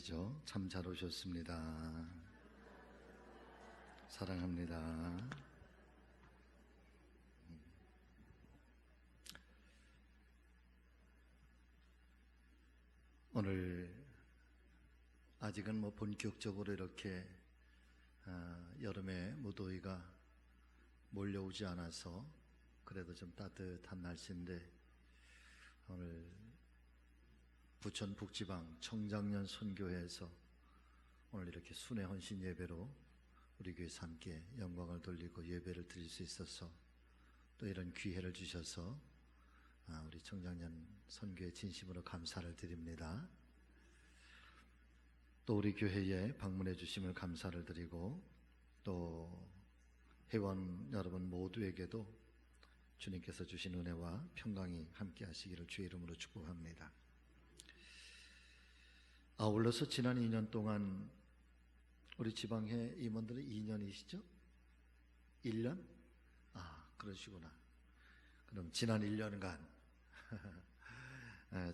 인사하시죠. 참 잘 오셨습니다. 사랑합니다. 오늘 아직은 본격적으로 이렇게 여름의 무더위가 몰려오지 않아서 그래도 좀 따뜻한 날씨인데, 오늘 부천 북지방 청장년 선교회에서 오늘 이렇게 순회 헌신 예배로 우리 교회에서 함께 영광을 돌리고 예배를 드릴 수 있어서, 또 이런 기회를 주셔서 우리 청장년 선교회 진심으로 감사를 드립니다. 또 우리 교회에 방문해 주심을 감사를 드리고, 또 회원 여러분 모두에게도 주님께서 주신 은혜와 평강이 함께 하시기를 주의 이름으로 축복합니다. 아울러서 지난 2년 동안 우리 지방회 임원들은 2년이시죠? 1년? 그러시구나. 그럼 지난 1년간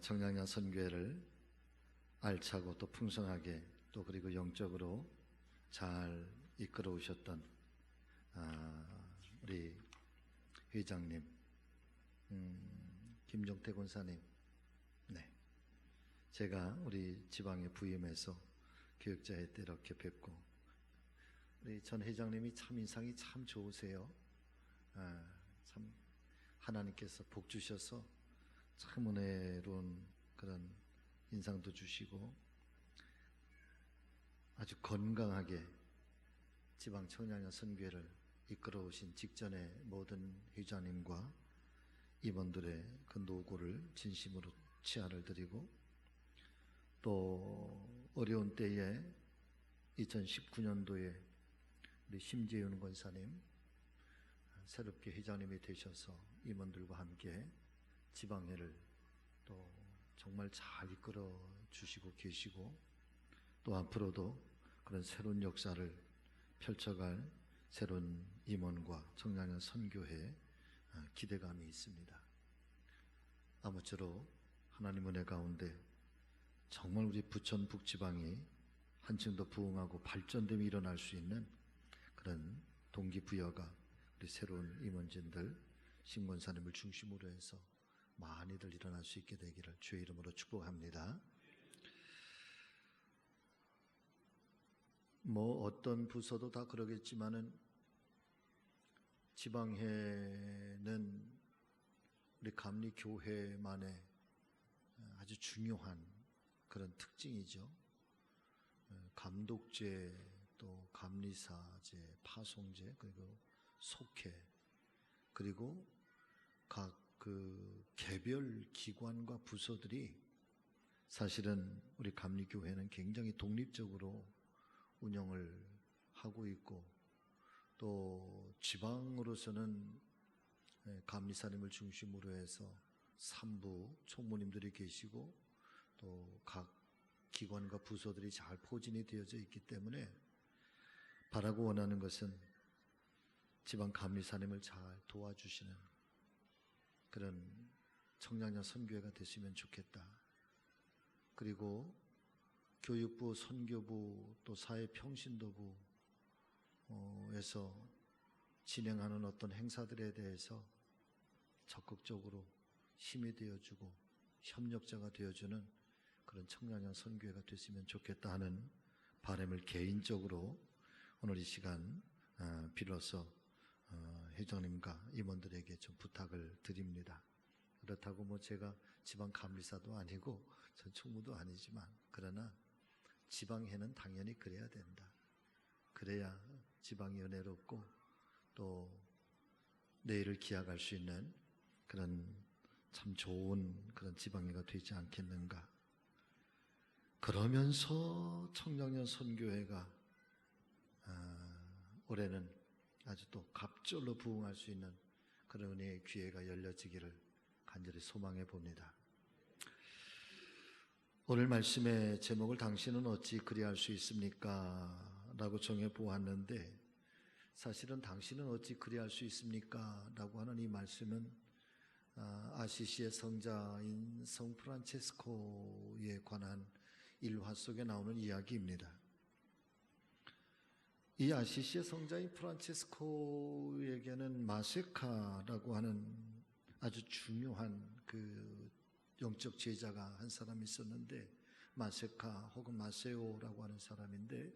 청량리 선교회를 알차고 또 풍성하게, 또 그리고 영적으로 잘 이끌어 오셨던 우리 회장님, 김종태 권사님, 네, 제가 우리 지방에 부임해서 교육자회 때 이렇게 뵙고, 우리 전 회장님이 참 인상이 참 좋으세요. 참 하나님께서 복 주셔서 참 은혜로운 그런 인상도 주시고, 아주 건강하게 지방 청량리 선교회를 이끌어 오신 직전의 모든 회장님과 임원들의 그 노고를 진심으로 치하를 드리고, 또 어려운 때에 2019년도에 우리 심재윤 권사님 새롭게 회장님이 되셔서 임원들과 함께 지방회를 또 정말 잘 이끌어 주시고 계시고, 또 앞으로도 그런 새로운 역사를 펼쳐갈 새로운 임원과 청량리 선교회에 기대감이 있습니다. 아무쪼록 하나님 은혜 가운데 정말 우리 부천 북지방이 한층 더 부흥하고 발전됨이 일어날 수 있는 그런 동기부여가 우리 새로운 임원진들, 신권사님을 중심으로 해서 많이들 일어날 수 있게 되기를 주의 이름으로 축복합니다. 어떤 부서도 다 그러겠지만은 지방회는 우리 감리교회만의 아주 중요한 그런 특징이죠. 감독제, 또 감리사제, 파송제, 그리고 속회, 그리고 각 그 개별 기관과 부서들이 사실은 우리 감리교회는 굉장히 독립적으로 운영을 하고 있고, 또 지방으로서는 감리사님을 중심으로 해서 산부 총무님들이 계시고, 또 각 기관과 부서들이 잘 포진이 되어져 있기 때문에 바라고 원하는 것은 지방 감리사님을 잘 도와주시는 그런 청량리 선교회가 됐으면 좋겠다. 그리고 교육부, 선교부, 또 사회평신도부에서 진행하는 어떤 행사들에 대해서 적극적으로 힘이 되어주고 협력자가 되어주는 그런 청량리 선교회가 됐으면 좋겠다 하는 바람을 개인적으로 오늘 이 시간 빌어서 회장님과 임원들에게 좀 부탁을 드립니다. 그렇다고 제가 지방 감리사도 아니고 전 총무도 아니지만, 그러나 지방회는 당연히 그래야 된다. 그래야 지방이 은혜롭고 또 내일을 기약할 수 있는 그런 참 좋은 그런 지방회가 되지 않겠는가. 그러면서 청량리 선교회가 올해는 아주 또 갑절로 부흥할 수 있는 그런 은혜의 기회가 열려지기를 간절히 소망해 봅니다. 오늘 말씀의 제목을 당신은 어찌 그리할 수 있습니까? 라고 정해 보았는데, 사실은 당신은 어찌 그리할 수 있습니까? 라고 하는 이 말씀은 아시시의 성자인 성 프란체스코에 관한 일화 속에 나오는 이야기입니다. 이 아시시의 성자인 프란체스코에게는 마세카라고 하는 아주 중요한 그 영적 제자가 한 사람이 있었는데, 마세카 혹은 마세오라고 하는 사람인데,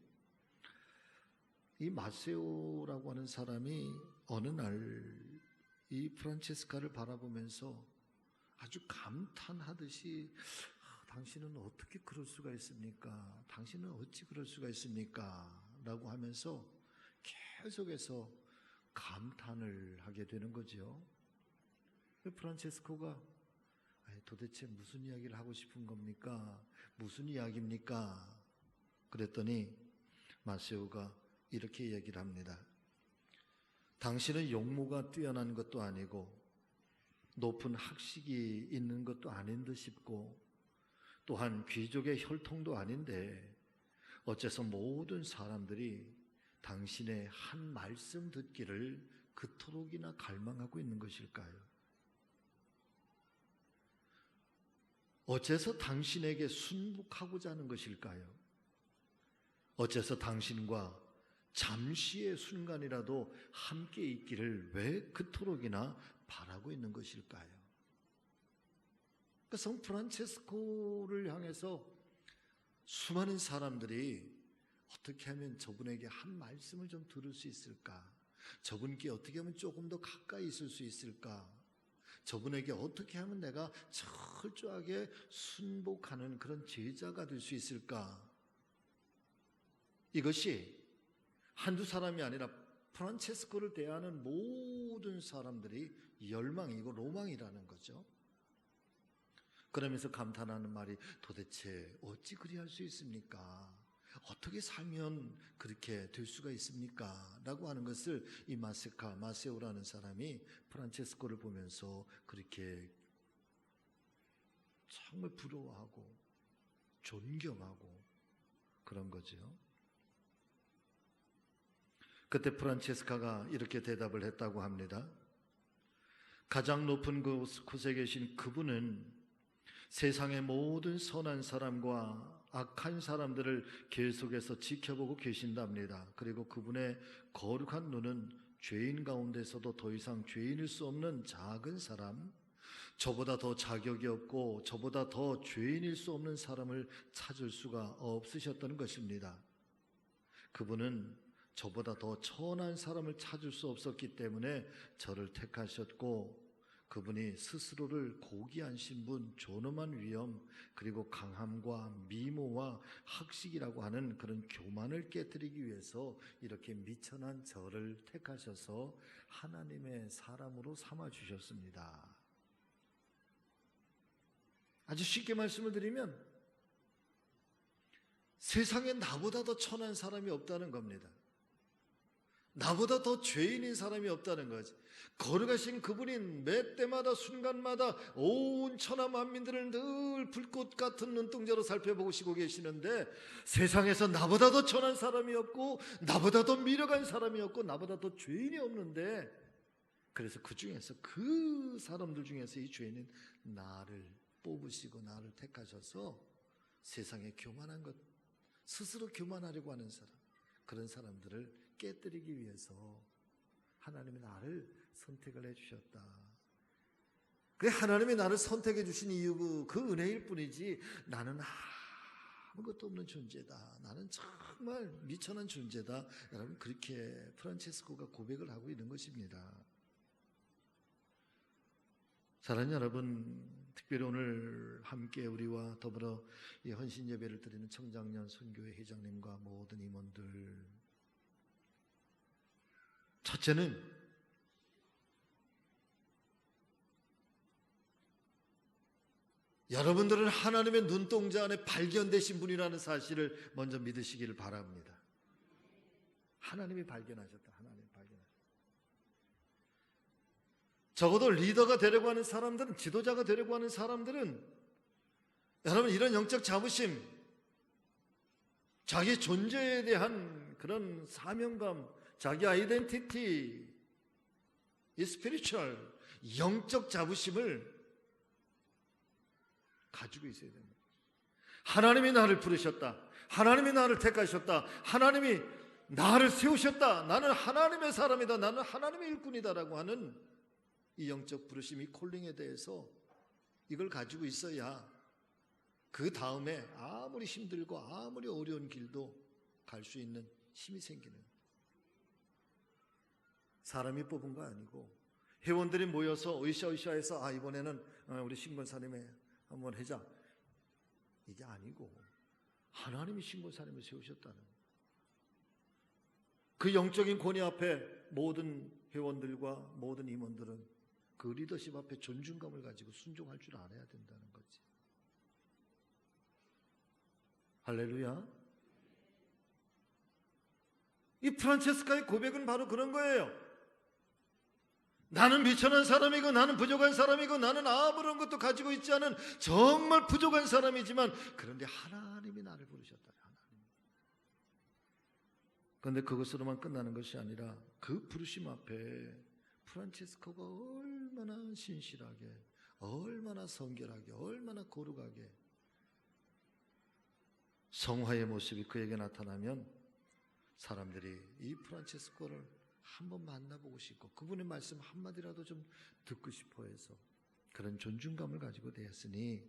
이 마세오라고 하는 사람이 어느 날 이 프란체스카를 바라보면서 아주 감탄하듯이 당신은 어떻게 그럴 수가 있습니까? 당신은 어찌 그럴 수가 있습니까? 라고 하면서 계속해서 감탄을 하게 되는 거죠. 프란체스코가 도대체 무슨 이야기를 하고 싶은 겁니까? 무슨 이야기입니까? 그랬더니 마세오가 이렇게 얘기를 합니다. 당신은 용모가 뛰어난 것도 아니고 높은 학식이 있는 것도 아닌 듯 싶고 또한 귀족의 혈통도 아닌데 어째서 모든 사람들이 당신의 한 말씀 듣기를 그토록이나 갈망하고 있는 것일까요? 어째서 당신에게 순복하고자 하는 것일까요? 어째서 당신과 잠시의 순간이라도 함께 있기를 왜 그토록이나 바라고 있는 것일까요? 그러니까 성 프란체스코를 향해서 수많은 사람들이 어떻게 하면 저분에게 한 말씀을 좀 들을 수 있을까? 저분께 어떻게 하면 조금 더 가까이 있을 수 있을까? 저분에게 어떻게 하면 내가 철저하게 순복하는 그런 제자가 될 수 있을까? 이것이 한두 사람이 아니라 프란체스코를 대하는 모든 사람들이 열망이고 로망이라는 거죠. 그러면서 감탄하는 말이 도대체 어찌 그리할 수 있습니까? 어떻게 살면 그렇게 될 수가 있습니까? 라고 하는 것을 이 마세오라는 사람이 프란체스코를 보면서 그렇게 정말 부러워하고 존경하고 그런 거죠. 그때 프란체스카가 이렇게 대답을 했다고 합니다. 가장 높은 곳에 계신 그분은 세상의 모든 선한 사람과 악한 사람들을 계속해서 지켜보고 계신답니다. 그리고 그분의 거룩한 눈은 죄인 가운데서도 더 이상 죄인일 수 없는 작은 사람, 저보다 더 자격이 없고 저보다 더 죄인일 수 없는 사람을 찾을 수가 없으셨다는 것입니다. 그분은 저보다 더 천한 사람을 찾을 수 없었기 때문에 저를 택하셨고, 그분이 스스로를 고귀하신 분, 존엄한 위엄, 그리고 강함과 미모와 학식이라고 하는 그런 교만을 깨뜨리기 위해서 이렇게 미천한 저를 택하셔서 하나님의 사람으로 삼아주셨습니다. 아주 쉽게 말씀을 드리면 세상에 나보다 더 천한 사람이 없다는 겁니다. 나보다 더 죄인인 사람이 없다는 거지. 거룩하신 그분이 매 때마다 순간마다 온 천하 만민들을 늘 불꽃 같은 눈동자로 살펴보시고 계시는데 세상에서 나보다 더 천한 사람이 없고 나보다 더 미력한 사람이 없고 나보다 더 죄인이 없는데, 그래서 그 중에서 그 사람들 중에서 이 죄인은 나를 뽑으시고 나를 택하셔서 세상에 교만한 것, 스스로 교만하려고 하는 사람, 그런 사람들을 깨뜨리기 위해서 하나님이 나를 선택을 해주셨다. 그래, 하나님이 나를 선택해 주신 이유 그 은혜일 뿐이지 나는 아무것도 없는 존재다. 나는 정말 미천한 존재다. 여러분, 그렇게 프란체스코가 고백을 하고 있는 것입니다. 사랑하는 여러분, 특별히 오늘 함께 우리와 더불어 이 헌신 예배를 드리는 청장년 선교회 회장님과 모든 임원들, 첫째는 여러분들은 하나님의 눈동자 안에 발견되신 분이라는 사실을 먼저 믿으시기를 바랍니다. 하나님이 발견하셨다. 하나님이 발견하셨다. 적어도 리더가 되려고 하는 사람들은, 지도자가 되려고 하는 사람들은 여러분, 이런 영적 자부심, 자기 존재에 대한 그런 사명감, 자기 아이덴티티, 이 스피리추얼, 영적 자부심을 가지고 있어야 됩니다. 하나님이 나를 부르셨다. 하나님이 나를 택하셨다. 하나님이 나를 세우셨다. 나는 하나님의 사람이다. 나는 하나님의 일꾼이다라고 하는 이 영적 부르심, 이 콜링에 대해서 이걸 가지고 있어야 그 다음에 아무리 힘들고 아무리 어려운 길도 갈 수 있는 힘이 생기는, 사람이 뽑은 거 아니고 회원들이 모여서 으쌰으쌰해서 이번에는 우리 신권사님에 한번 하자, 이게 아니고 하나님이 신권사님을 세우셨다는, 그 영적인 권위 앞에 모든 회원들과 모든 임원들은 그 리더십 앞에 존중감을 가지고 순종할 줄 알아야 된다는 거지. 할렐루야. 이 프란체스카의 고백은 바로 그런 거예요. 나는 비천한 사람이고 나는 부족한 사람이고 나는 아무런 것도 가지고 있지 않은 정말 부족한 사람이지만, 그런데 하나님이 나를 부르셨다. 하나님. 그런데 그것으로만 끝나는 것이 아니라 그 부르심 앞에 프란체스코가 얼마나 신실하게, 얼마나 성결하게, 얼마나 거룩하게 성화의 모습이 그에게 나타나면 사람들이 이 프란체스코를 한번 만나보고 싶고 그분의 말씀 한마디라도 좀 듣고 싶어 해서 그런 존중감을 가지고 되었으니,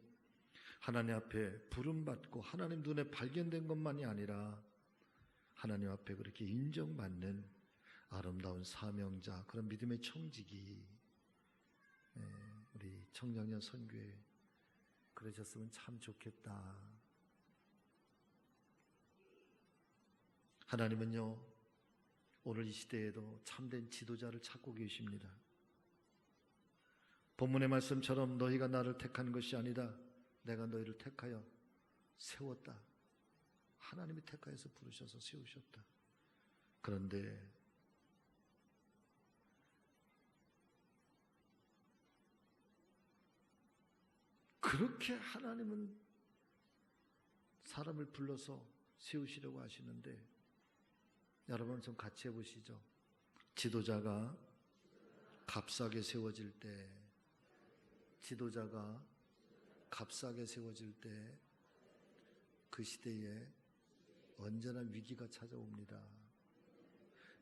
하나님 앞에 부름받고 하나님 눈에 발견된 것만이 아니라 하나님 앞에 그렇게 인정받는 아름다운 사명자, 그런 믿음의 청지기, 우리 청장년 선교회 그러셨으면 참 좋겠다. 하나님은요, 오늘 이 시대에도 참된 지도자를 찾고 계십니다. 본문의 말씀처럼 너희가 나를 택한 것이 아니다. 내가 너희를 택하여 세웠다. 하나님이 택하여서 부르셔서 세우셨다. 그런데 그렇게 하나님은 사람을 불러서 세우시려고 하시는데, 여러분 좀 같이 해보시죠. 지도자가 값싸게 세워질 때, 지도자가 값싸게 세워질 때 그 시대에 언제나 위기가 찾아옵니다.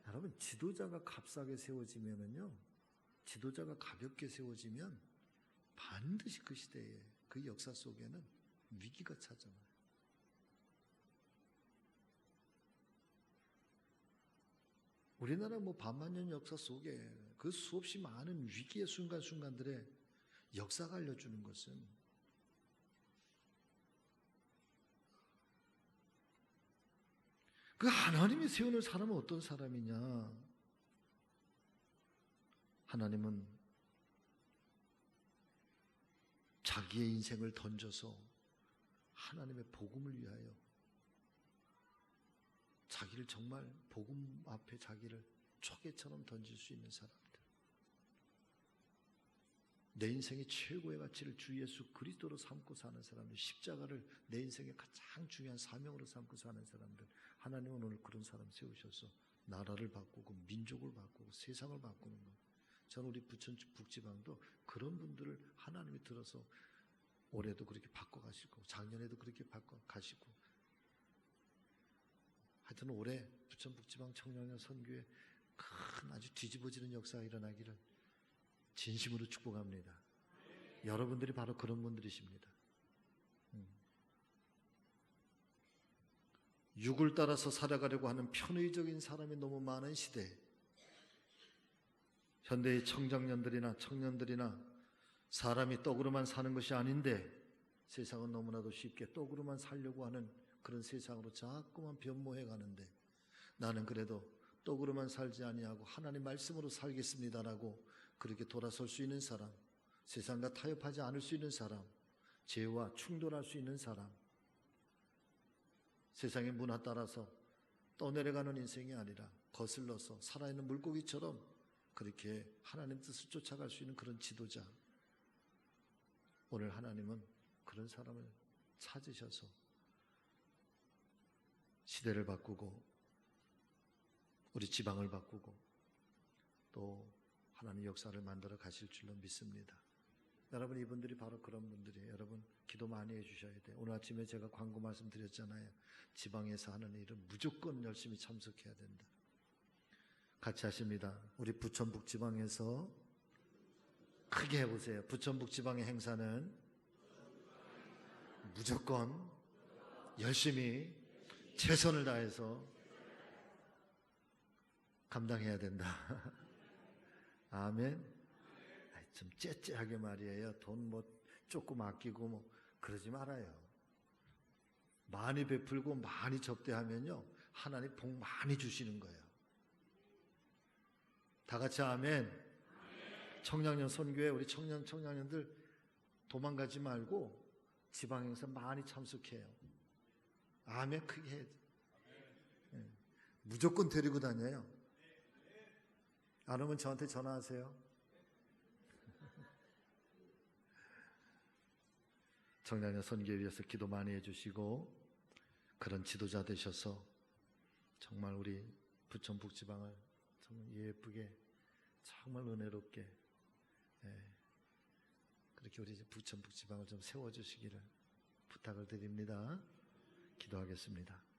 여러분, 지도자가 값싸게 세워지면은요, 지도자가 가볍게 세워지면 반드시 그 시대에, 그 역사 속에는 위기가 찾아와요. 우리나라 반만년 역사 속에 그 수없이 많은 위기의 순간순간들에 역사가 알려주는 것은 그 하나님이 세우는 사람은 어떤 사람이냐? 하나님은 자기의 인생을 던져서 하나님의 복음을 위하여 자기를 정말 복음 앞에 자기를 초계처럼 던질 수 있는 사람들, 내 인생의 최고의 가치를 주 예수 그리스도로 삼고 사는 사람들, 십자가를 내 인생의 가장 중요한 사명으로 삼고 사는 사람들, 하나님은 오늘 그런 사람 세우셔서 나라를 바꾸고 민족을 바꾸고 세상을 바꾸는 것. 저는 우리 부천 북지방도 그런 분들을 하나님이 들어서 올해도 그렇게 바꿔가시고 작년에도 그렇게 바꿔가시고, 하여튼 올해 부천 북지방 청년년 선교에 큰 아주 뒤집어지는 역사가 일어나기를 진심으로 축복합니다. 여러분들이 바로 그런 분들이십니다. 육을 따라서 살아가려고 하는 편의적인 사람이 너무 많은 시대, 현대의 청장년들이나 청년들이나 사람이 떡으로만 사는 것이 아닌데 세상은 너무나도 쉽게 떡으로만 살려고 하는 그런 세상으로 자꾸만 변모해 가는데, 나는 그래도 떡으로만 살지 아니하고 하나님 말씀으로 살겠습니다라고 그렇게 돌아설 수 있는 사람, 세상과 타협하지 않을 수 있는 사람, 죄와 충돌할 수 있는 사람, 세상의 문화 따라서 떠내려가는 인생이 아니라 거슬러서 살아있는 물고기처럼 그렇게 하나님 뜻을 쫓아갈 수 있는 그런 지도자, 오늘 하나님은 그런 사람을 찾으셔서 시대를 바꾸고 우리 지방을 바꾸고 또 하나님 역사를 만들어 가실 줄로 믿습니다. 여러분, 이분들이 바로 그런 분들이에요. 여러분, 기도 많이 해주셔야 돼요. 오늘 아침에 제가 광고 말씀드렸잖아요. 지방에서 하는 일은 무조건 열심히 참석해야 된다. 같이 하십니다. 우리 부천북 지방에서 크게 해보세요. 부천북 지방의 행사는 무조건 열심히 최선을 다해서 감당해야 된다. 아멘. 좀 째째하게 말이에요. 돈 조금 아끼고 그러지 말아요. 많이 베풀고 많이 접대하면요, 하나님 복 많이 주시는 거예요. 다 같이 아멘. 청량년 선교회 우리 청량년들 도망가지 말고 지방행사 많이 참석해요. 아멘. 크게 해야 돼. 무조건 데리고 다녀요. 안 오면 저한테 전화하세요. 청량년 선교에 위해서 기도 많이 해주시고 그런 지도자 되셔서 정말 우리 부천북 지방을 정말 예쁘게, 정말 은혜롭게, 그렇게 우리 부천북 지방을 좀 세워주시기를 부탁을 드립니다. 기도하겠습니다.